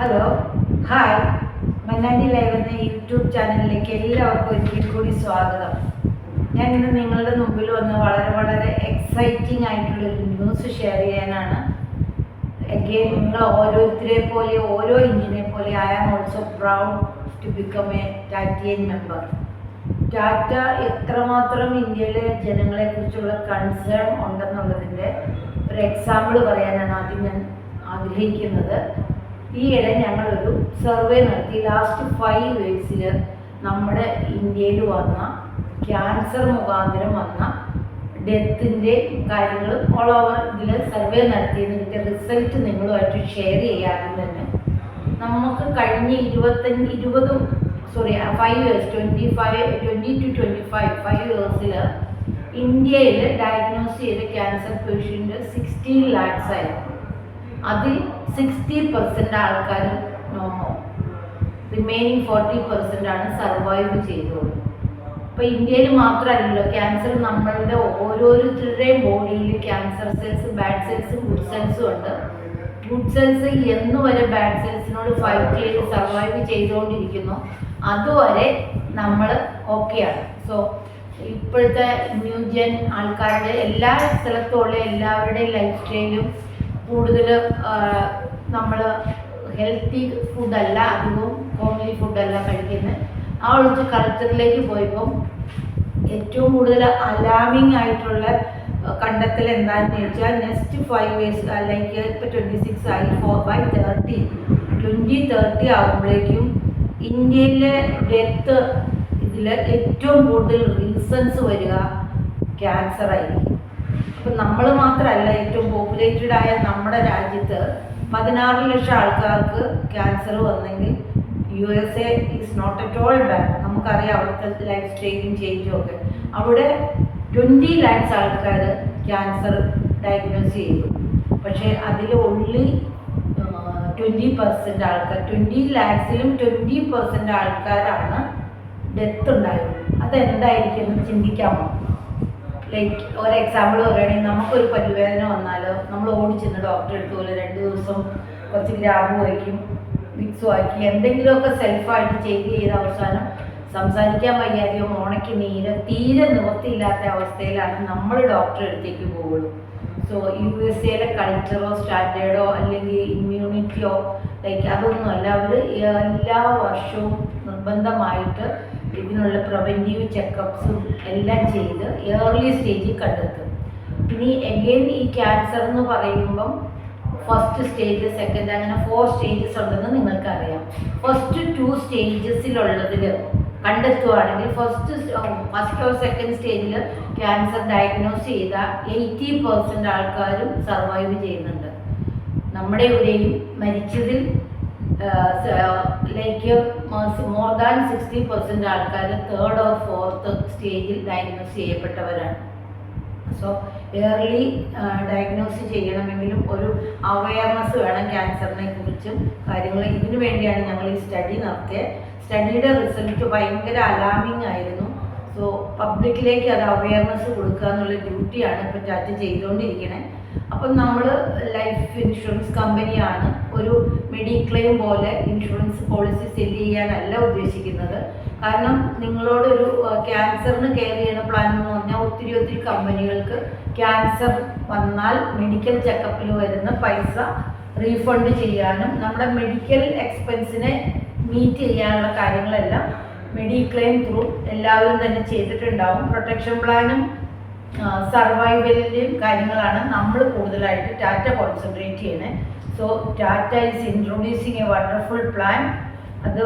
Hello, hi. Mannadi live എന്ന YouTube ചാനലിലേക്ക് എല്ലാവർക്കും ഒരിക്കൽ കൂടി സ്വാഗതം. ഞാൻ ഇന്ന് നിങ്ങളുടെ മുമ്പിൽ വന്ന് വളരെ എക്സൈറ്റിംഗ് ആയിട്ടുള്ളൊരു ന്യൂസ് ഷെയർ ചെയ്യാനാണ്. അഗെയിൻ നിങ്ങൾ ഓരോരുത്തരെ പോലെ ഓരോ ഇഞ്ചിനെ പോലെ I am also proud to become a Tatian member. Tata എത്രമാത്രം ഇന്ത്യയിലെ ജനങ്ങളെക്കുറിച്ചുള്ള കൺസേൺ ഉണ്ടെന്നുള്ളതിൻ്റെ ഒരു എക്സാമ്പിൾ പറയാനാണ് ആദ്യം ഞാൻ ആഗ്രഹിക്കുന്നത്. ഈയിടെ ഞങ്ങളൊരു സർവേ നടത്തി. ലാസ്റ്റ് 5 ഇയേഴ്സിൽ നമ്മുടെ ഇന്ത്യയിൽ വന്ന ക്യാൻസർ മുഖാന്തരം വന്ന ഡെത്തിൻ്റെ കാര്യങ്ങൾ ഓൾ ഓവർ ഇതിൽ സർവേ നടത്തിയതിൻ്റെ റിസൾട്ട് നിങ്ങളുമായിട്ട് ഷെയർ ചെയ്യാതെ തന്നെ നമുക്ക് കഴിഞ്ഞ 5 ഇയേഴ്സ് 20 to 25 ഇയേഴ്സിൽ ഇന്ത്യയിൽ ഡയഗ്നോസ് ചെയ്ത ക്യാൻസർ പേഷ്യൻ്റ് 16 lakhs ആയിരുന്നു. അതിൽ 60% ആൾക്കാർ നോമോ, റിമൈനിങ് 40% ആണ് സർവൈവ് ചെയ്തോളൂ. അപ്പോൾ ഇന്ത്യയിൽ മാത്രമല്ലല്ലോ ക്യാൻസർ, നമ്മളുടെ ഓരോരുത്തരുടെയും ബോഡിയിൽ ക്യാൻസർ സെൽസ്, ബാഡ് സെൽസും ഗുഡ് സെൽസും ഉണ്ട്. ഗുഡ് സെൽസ് എന്നുവരെ ബാഡ് സെൽസിനോട് ഫൈറ്റ് ചെയ്ത് സർവൈവ് ചെയ്തുകൊണ്ടിരിക്കുന്നു, അതുവരെ നമ്മൾ ഓക്കെയാണ്. സോ ഇപ്പോഴത്തെ ന്യൂജൻ ആൾക്കാരുടെ എല്ലാ സ്ഥലത്തുള്ള എല്ലാവരുടെയും ലൈഫ് സ്റ്റൈലും കൂടുതൽ നമ്മൾ ഹെൽത്തി ഫുഡല്ല, അധികവും ഹോംലി ഫുഡല്ല കഴിക്കുന്നത്. ആ ഒഴിച്ച് കൾച്ചറിലേക്ക് പോയപ്പം ഏറ്റവും കൂടുതൽ അലാമിങ് ആയിട്ടുള്ള കണ്ടെത്തൽ എന്താണെന്ന് ചോദിച്ചാൽ നെക്സ്റ്റ് 5 ഇയേഴ്സ് അല്ലെങ്കിൽ ഇപ്പോൾ 26 ആയി, 2030 ആകുമ്പോഴേക്കും ഇന്ത്യയിലെ ഡെത്ത് ഇതിൽ ഏറ്റവും കൂടുതൽ റീസൺസ് വരിക ക്യാൻസർ ആയിരിക്കും. അപ്പം നമ്മൾ മാത്രമല്ല, ഏറ്റവും പോപ്പുലേറ്റഡ് ആയ നമ്മുടെ രാജ്യത്ത് 16 ലക്ഷം ആൾക്കാർക്ക് ക്യാൻസർ വന്നെങ്കിൽ USA is not at all bad. നമുക്കറിയാം അവിടുത്തെ ലൈഫ് സ്റ്റൈലും ചേഞ്ചും ഒക്കെ. അവിടെ 20 lakhs ആൾക്കാർ ക്യാൻസർ ഡയഗ്നോസ് ചെയ്തു. പക്ഷേ അതിൽ ഓൺലി 20% ആൾക്കാർ, 20 lakhsലും 20% ആൾക്കാരാണ് ഡെത്ത് ഉണ്ടായത്. അതെന്തായിരിക്കും എന്ന് ചിന്തിക്കാമോ? ലൈക്ക് ഒരു എക്സാമ്പിൾ പറയുകയാണെങ്കിൽ, നമുക്കൊരു പല്ലുവേദന വന്നാൽ നമ്മൾ ഓടിച്ചെന്ന് ഡോക്ടറെ അടുത്ത് പോലെ 2 ദിവസം കുറച്ച് ഗ്രാമ്പു വയ്ക്കും, വിക്സ് ആക്കി എന്തെങ്കിലുമൊക്കെ സെൽഫായിട്ട് ചെയ്ത് അവസാനം സംസാരിക്കാൻ വയ്യാതെയോ മോണയ്ക്ക് തീരെ നിവൃത്തിയില്ലാത്ത അവസ്ഥയിലാണ് നമ്മൾ ഡോക്ടറെ അടുത്തേക്ക് പോകുള്ളൂ. സോ USA കൾച്ചറോ സ്റ്റാൻഡേർഡോ അല്ലെങ്കിൽ ഇമ്മ്യൂണിറ്റിയോ ലൈക്ക് അതൊന്നുമല്ല. അവർ എല്ലാ വർഷവും നിർബന്ധമായിട്ട് ഇതിനുള്ള പ്രിവെൻറ്റീവ് ചെക്കപ്സും എല്ലാം ചെയ്ത് ഏർലി സ്റ്റേജിൽ കണ്ടെത്തും. ഇനി എഗെയിൻ ഈ ക്യാൻസർ എന്ന് പറയുമ്പം ഫസ്റ്റ് സ്റ്റേജ്, സെക്കൻഡ്, അങ്ങനെ 4 സ്റ്റേജസ് ഉണ്ടെന്ന് നിങ്ങൾക്കറിയാം. ഫസ്റ്റ് 2 സ്റ്റേജസിലുള്ളതിൽ കണ്ടെത്തുകയാണെങ്കിൽ ഫസ്റ്റ് ഓർ സെക്കൻഡ് സ്റ്റേജിൽ ക്യാൻസർ ഡയഗ്നോസ് ചെയ്ത 80% ആൾക്കാരും സർവൈവ് ചെയ്യുന്നുണ്ട്. നമ്മുടെ ഇവിടെയും മരിച്ചതിൽ ലൈക്ക് മോർ ദാൻ 60% ആൾക്കാർ 3rd or 4th സ്റ്റേജിൽ ഡയഗ്നോസ് ചെയ്യപ്പെട്ടവരാണ്. സോ ഏർലി ഡയഗ്നോസ് ചെയ്യണമെങ്കിലും ഒരു അവയർനെസ് വേണം ക്യാൻസറിനെ കുറിച്ചും കാര്യങ്ങൾ. ഇതിനു വേണ്ടിയാണ് ഞങ്ങൾ ഈ സ്റ്റഡി നടത്തിയത്. സ്റ്റഡിയുടെ റിസൾട്ട് ഭയങ്കര അലാമിങ് ആയിരുന്നു. സോ പബ്ലിക്കിലേക്ക് അത് അവയർനെസ് കൊടുക്കുക എന്നുള്ള ഡ്യൂട്ടിയാണ് ഇപ്പോൾ ടാറ്റ ചെയ്തുകൊണ്ടിരിക്കുന്നത്. അപ്പം നമ്മൾ ലൈഫ് ഇൻഷുറൻസ് കമ്പനിയാണ്, ഒരു മെഡിക്ലെയിം പോലെ ഇൻഷുറൻസ് പോളിസി സെല്ല് ചെയ്യാനല്ല ഉദ്ദേശിക്കുന്നത്. കാരണം നിങ്ങളോടൊരു ക്യാൻസറിന് കെയർ ചെയ്യുന്ന പ്ലാൻ എന്ന് പറഞ്ഞാൽ ഒത്തിരി കമ്പനികൾക്ക് ക്യാൻസർ വന്നാൽ മെഡിക്കൽ ചെക്കപ്പിൽ വരുന്ന പൈസ റീഫണ്ട് ചെയ്യാനും നമ്മുടെ മെഡിക്കൽ എക്സ്പെൻസിനെ മീറ്റ് ചെയ്യാനുള്ള കാര്യങ്ങളെല്ലാം മെഡിക്ലെയിം ത്രൂ എല്ലാവരും തന്നെ ചെയ്തിട്ടുണ്ടാവും. പ്രൊട്ടക്ഷൻ പ്ലാനും സർവൈവലിൻ്റെയും കാര്യങ്ങളാണ് നമ്മൾ കൂടുതലായിട്ട് ടാറ്റ കോൺസെൻട്രേറ്റ് ചെയ്യുന്നത്. So Tata is introducing A wonderful plan. അത്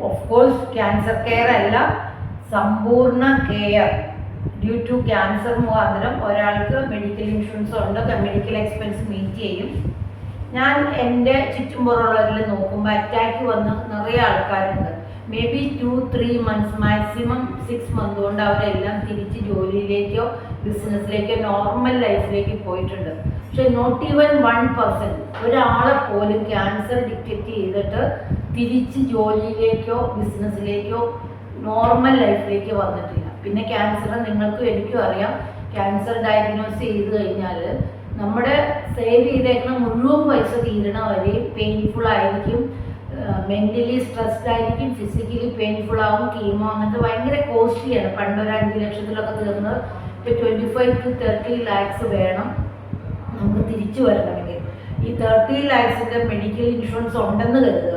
ഓഫ് കോഴ്സ് ക്യാൻസർ കെയർ അല്ല, സമ്പൂർണ്ണ കെയർ. ഡ്യൂ ടു ക്യാൻസർ മുഖാന്തരം ഒരാൾക്ക് മെഡിക്കൽ ഇൻഷുറൻസ് ഉണ്ട്, മെഡിക്കൽ എക്സ്പെൻസ് മീറ്റ് ചെയ്യും. ഞാൻ എൻ്റെ ചുറ്റുമുള്ളവരിൽ നോക്കുമ്പോൾ അറ്റാക്ക് വന്ന് നിറയെ ആൾക്കാരുണ്ട്. May be 2-3 months, maximum 6 months കൊണ്ട് അവരെല്ലാം തിരിച്ച് ജോലിയിലേക്കോ ബിസിനസ്സിലേക്കോ നോർമൽ ലൈഫിലേക്ക് പോയിട്ടുണ്ട്. പക്ഷെ നോട്ട് ഈവൻ 1% ഒരാളെ പോലും ക്യാൻസർ ഡിറ്റക്റ്റ് ചെയ്തിട്ട് തിരിച്ച് ജോലിയിലേക്കോ ബിസിനസ്സിലേക്കോ നോർമൽ ലൈഫിലേക്ക് വന്നിട്ടില്ല. പിന്നെ ക്യാൻസർ നിങ്ങൾക്കും എനിക്കും അറിയാം, ക്യാൻസർ ഡയഗ്നോസ് ചെയ്ത് കഴിഞ്ഞാൽ നമ്മുടെ സേവ് ചെയ്തേക്കുന്ന മുഴുവൻ പൈസ തീരണ വരെ പെയിൻഫുൾ ആയിരിക്കും. മെൻ്റലി സ്ട്രെസ്ഡ് ആയിരിക്കും, ഫിസിക്കലി പെയിൻഫുൾ ആവും, കീമോ അങ്ങനത്തെ ഭയങ്കര കോസ്റ്റ്ലിയാണ്. പണ്ടൊരു 5 ലക്ഷത്തിലൊക്കെ തീർന്നത് ഇപ്പോൾ 25 to 30 lakhs വേണം നമുക്ക് തിരിച്ചു വരണമെങ്കിൽ. ഈ 30 lakhs മെഡിക്കൽ ഇൻഷുറൻസ് ഉണ്ടെന്ന് കരുതുക.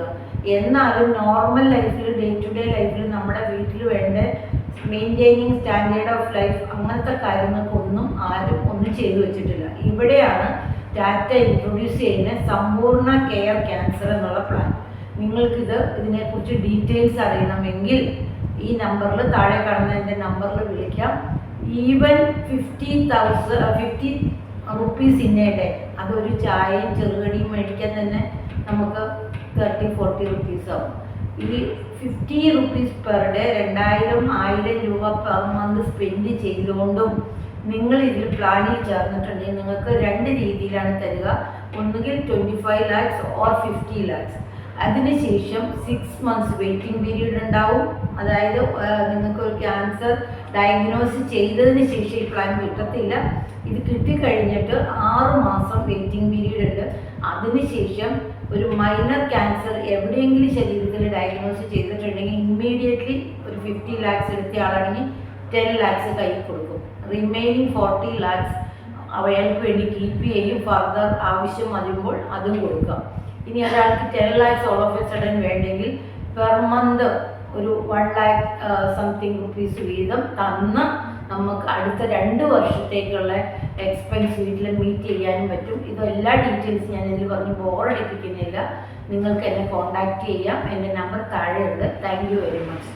എന്നാലും നോർമൽ ലൈഫിൽ, ഡേ ടു ഡേ ലൈഫിൽ നമ്മുടെ വീട്ടിൽ വേണ്ട മെയിൻറ്റെയിനിങ് സ്റ്റാൻഡേർഡ് ഓഫ് ലൈഫ് അങ്ങനത്തെ കാര്യങ്ങൾക്കൊന്നും ആരും ഒന്നും ചെയ്തു വെച്ചിട്ടില്ല. ഇവിടെയാണ് ടാറ്റ ഇൻട്രൊഡ്യൂസ് ചെയ്യുന്ന സമ്പൂർണ്ണ കെയർ ക്യാൻസർ എന്നുള്ള പ്ലാൻ. ഇതിനെക്കുറിച്ച് ഡീറ്റെയിൽസ് അറിയണമെങ്കിൽ ഈ നമ്പറിൽ, താഴെ കാണുന്ന എൻ്റെ നമ്പറിൽ വിളിക്കാം. Even 50 rupees in A day, അതൊരു ചായയും ചെറുകടിയും മേടിക്കാൻ തന്നെ നമുക്ക് 30-40 റുപ്പീസ് ആവും. ഈ 50 റുപ്പീസ് പെർ ഡേ 2000-1000 രൂപ പെർ മന്ത് സ്പെൻഡ് ചെയ്തുകൊണ്ടും നിങ്ങൾ ഇതിൽ പ്ലാനിൽ ചേർന്നിട്ടുണ്ടെങ്കിൽ നിങ്ങൾക്ക് 2 രീതിയിലാണ് തരിക. ഒന്നുകിൽ 25 lakhs ഓർ 50 lakhs. അതിനുശേഷം 6 months വെയിറ്റിംഗ് പീരീഡ് ഉണ്ടാവും. അതായത് നിങ്ങൾക്ക് ഒരു ക്യാൻസർ ഡയഗ്നോസ് ചെയ്തതിന് ശേഷം ഈ പ്ലാൻ കിട്ടത്തില്ല. ഇത് കിട്ടിക്കഴിഞ്ഞിട്ട് 6 മാസം വെയിറ്റിംഗ് പീരീഡ് ഉണ്ട്. അതിനുശേഷം ഒരു മൈനർ ക്യാൻസർ എവിടെയെങ്കിലും ശരീരത്തിൽ ഡയഗ്നോസ് ചെയ്തിട്ടുണ്ടെങ്കിൽ ഇമ്മീഡിയറ്റ്ലി ഒരു 50 lakhs എടുത്ത ആളാണെങ്കിൽ 10 lakhs കയ്യിൽ കൊടുക്കും. റിമൈനിങ് 40 lakhs അയാൾക്ക് വേണ്ടി കീപ്പ് ചെയ്യും. ഫർദർ ആവശ്യം വരുമ്പോൾ അതും കൊടുക്കാം. ഇനി ഒരാൾക്ക് 10 lakhs all of A sudden വേണ്ടെങ്കിൽ പെർ മന്ത് ഒരു 1 lakh സംതിങ് റുപ്പീസ് വീതം തന്ന് നമുക്ക് അടുത്ത 2 വർഷത്തേക്കുള്ള എക്സ്പെൻസ് വീട്ടിൽ മീറ്റ് ചെയ്യാനും പറ്റും. ഇതെല്ലാ ഡീറ്റെയിൽസ് ഞാൻ ഇതിൽ പറഞ്ഞ് ബോറടിപ്പിക്കുന്നില്ല. നിങ്ങൾക്ക് എന്നെ കോൺടാക്റ്റ് ചെയ്യാം. എൻ്റെ നമ്പർ താഴെയുണ്ട്. Thank you very much.